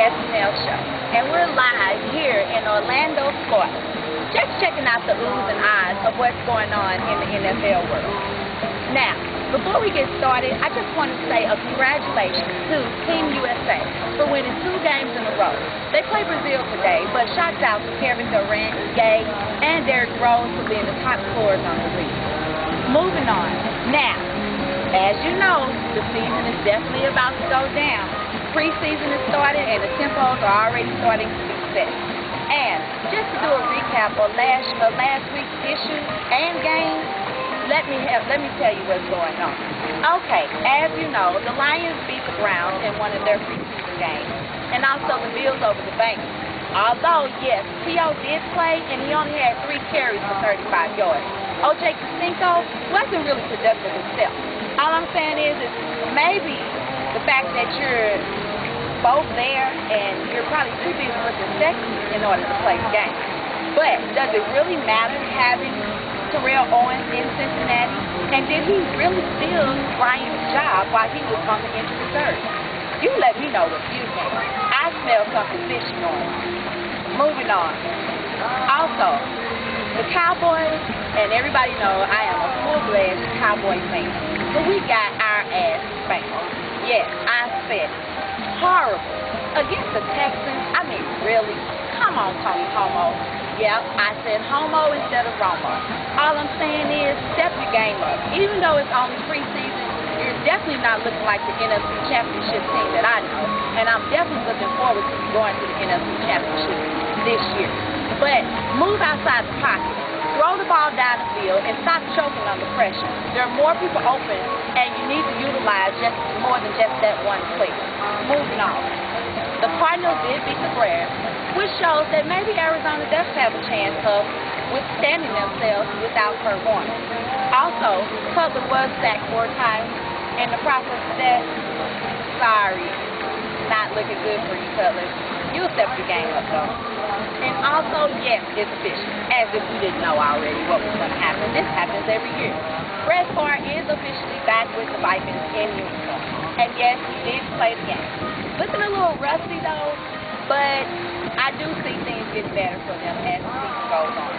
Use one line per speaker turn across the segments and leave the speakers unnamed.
SNL show, and we're live here in Orlando, Florida, just checking out the oohs and ahs of what's going on in the NFL world. Now, before we get started, I just want to say a congratulations to Team USA for winning 2 games in a row. They play Brazil today, but shouts out to Kevin Durant, Gay, and Derrick Rose for being the top scorers on the league. Moving on. Now, as you know, the season is definitely about to go down. Preseason has started and the tempos are already starting to be set. And just to do a recap of last week's issues and games, let me tell you what's going on. Okay, as you know, the Lions beat the Browns in one of their preseason games, and also the Bills over the Bengals. Although, yes, T.O. did play, and he only had 3 carries for 35 yards. O.J. Cinco wasn't really productive himself. All I'm saying is maybe the fact that you're both there and you're probably too busy looking sexy in order to play the game. But does it really matter having Terrell Owens in Cincinnati? And did he really steal Brian's job while he was on the injured reserve? You let me know what you think. I smell something fishy on it. Moving on. Also, the Cowboys, and everybody knows I am a full-fledged Cowboy fan. So we got our ass spanked. Yes, I said horrible. Against the Texans, I mean, really? Come on, Tony Homo. Yep, I said homo instead of Romo. All I'm saying is step your game up. Even though it's only preseason, you're definitely not looking like the NFC Championship team that I know. And I'm definitely looking forward to going to the NFC Championship this year. But move outside the pocket. Throw the ball down the field and stop choking under pressure. There are more people open, and you need to utilize just more than just that one play. Moving on. The Cardinals did beat the Bears, which shows that maybe Arizona does have a chance of withstanding themselves without Kurt Warner. Also, Cutler was sacked 4 times. In the process of that, sorry, not looking good for you, Cutler. You'll step your game up, though. And also, yes, it's official, as if we didn't know already what was going to happen. This happens every year. Brett Favre is officially back with the Vikings in uniform. And yes, he did play the game. Looking a little rusty, though, but I do see things getting better for them as the season goes on.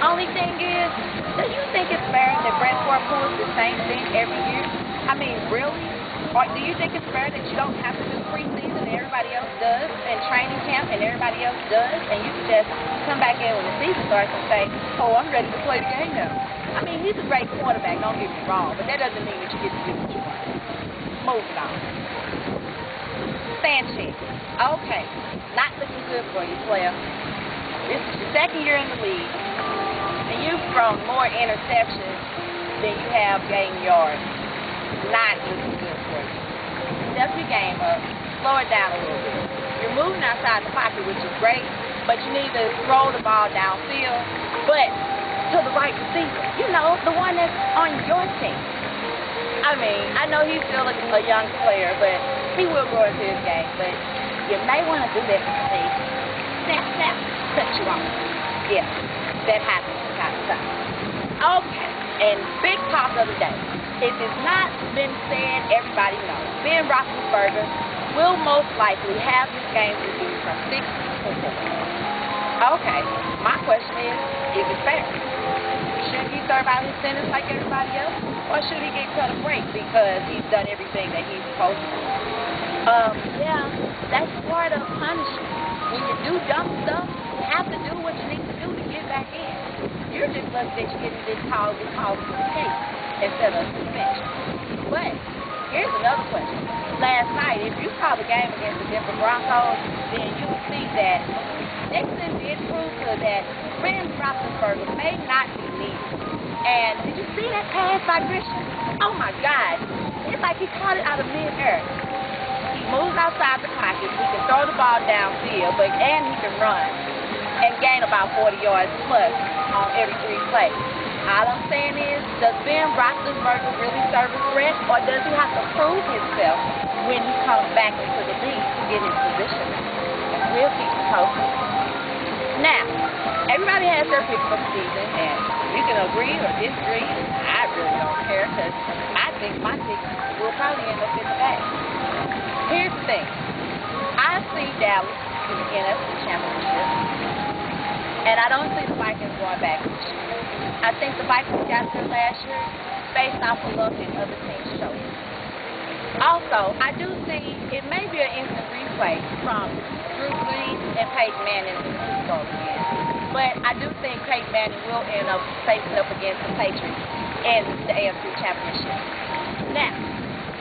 Only thing is, do you think it's fair that Brett Favre pulls the same thing every year? I mean, really? Or do you think it's fair that you don't have to do preseason and everybody else does, and training camp and everybody else does, and you can just come back in when the season starts and say, oh, I'm ready to play the game now? I mean, he's a great quarterback, don't get me wrong, but that doesn't mean that you get to do what you want. Moving on. Sanchez. Okay, not looking good for you, player. This is your 2nd year in the league, and you've thrown more interceptions than you have gained yards. Not looking good for you. Step your game up. Slow it down a little bit. You're moving outside the pocket, which is great, but you need to throw the ball downfield, but to the right receiver. You know, the one that's on your team. I mean, I know he's still a young player, but he will grow into his game. But you may want to do that and say, snap, snap, cut you off. Yeah, that happens from time to time. Okay, and big talk of the day. If it's not been said, everybody knows. Ben Roethlisberger will most likely have his game reduced from 6 to 4. Okay, my question is it fair? Should he serve out his sentence like everybody else? Or should he get cut a break because he's done everything that he's supposed to? Yeah, that's part of punishment. When you do dumb stuff, you have to do what you need to do to get back in. You're just lucky that you're getting this call to the case instead of suspension. But here's another question. Last night, if you saw the game against the Denver Broncos, then you would see that Nixon did prove that Ben Roethlisberger may not be needed. And did you see that pass by Christian? Oh my God. It's like he caught it out of mid-air. He moves outside the pocket. He can throw the ball downfield, and he can run and gain about 40 yards plus on every 3 plays. All I'm saying is, does Ben Roethlisberger really serve a threat, or does he have to prove himself when he comes back into the league to get his position? We'll keep you posted. Now, everybody has their pick for the season, and you can agree or disagree. I really don't care, because I think my pick will probably end up in the bag. Here's the thing. I see Dallas in the NFC Championship, and I don't see the Vikings going back this year. I think the Vikings got there last year based off of luck and other teams showed. Also, I do see it may be an instant replay from Drew Brees and Peyton Manning in the Super Bowl again. But I do think Peyton Manning will end up facing up against the Patriots in the AFC Championship. Now,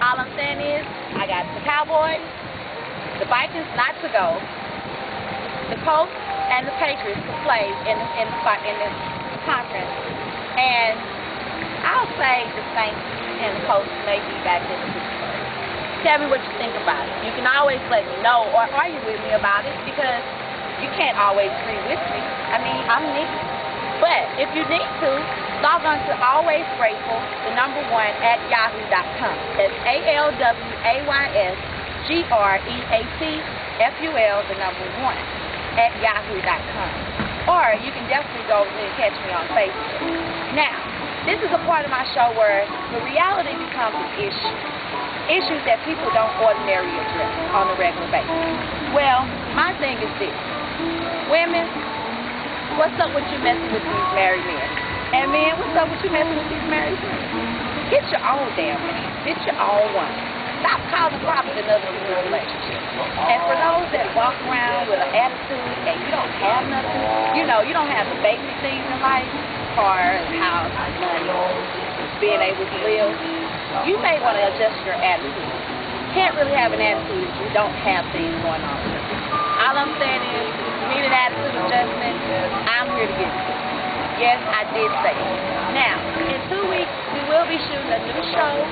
all I'm saying is I got the Cowboys, the Vikings not to go, the Colts and the Patriots to play in this conference, and I'll say the Saints and the Colts may be back in the Super Bowl. Tell me what you think about it. You can always let me know or argue with me about it because you can't always agree with me. I mean, I'm Nikki. But if you need to, log on to alwaysgrateful, the number 1 at yahoo.com. That's ALWAYSGREATFUL, the number 1 at yahoo.com. Or you can definitely go and catch me on Facebook. Now, this is a part of my show where the reality becomes an issue. Issues that people don't ordinarily address on a regular basis. Well, my thing is this. Women, what's up with you messing with these married men? And men, what's up with you messing with these married men? Get your own damn man. Get your own one. Stop calling profit another people's relationship. And for those that walk around with an attitude and you don't have nothing, you don't have the basic things in life, cars, house, money, being able to live, you may want to adjust your attitude. You can't really have an attitude if you don't have things going on. All I'm saying is, you need an attitude adjustment, I'm here to get it. Yes, I did say it. Now, in 2 weeks, we will be shooting a new show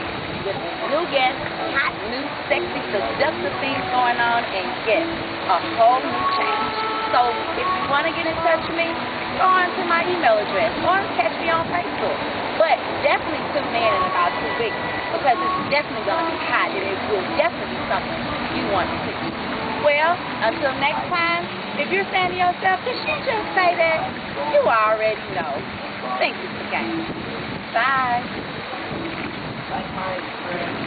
with new guests, hot, new, sexy, seductive things going on, and yes, a whole new change. So, if you want to get in touch with me, go on to my email address or catch me on Facebook. But definitely tune in about 2 weeks because it's definitely going to be hot and it will definitely be something you want to see. Well, until next time, if you're saying to yourself, did she just say that? You already know. Think it's the game. Bye.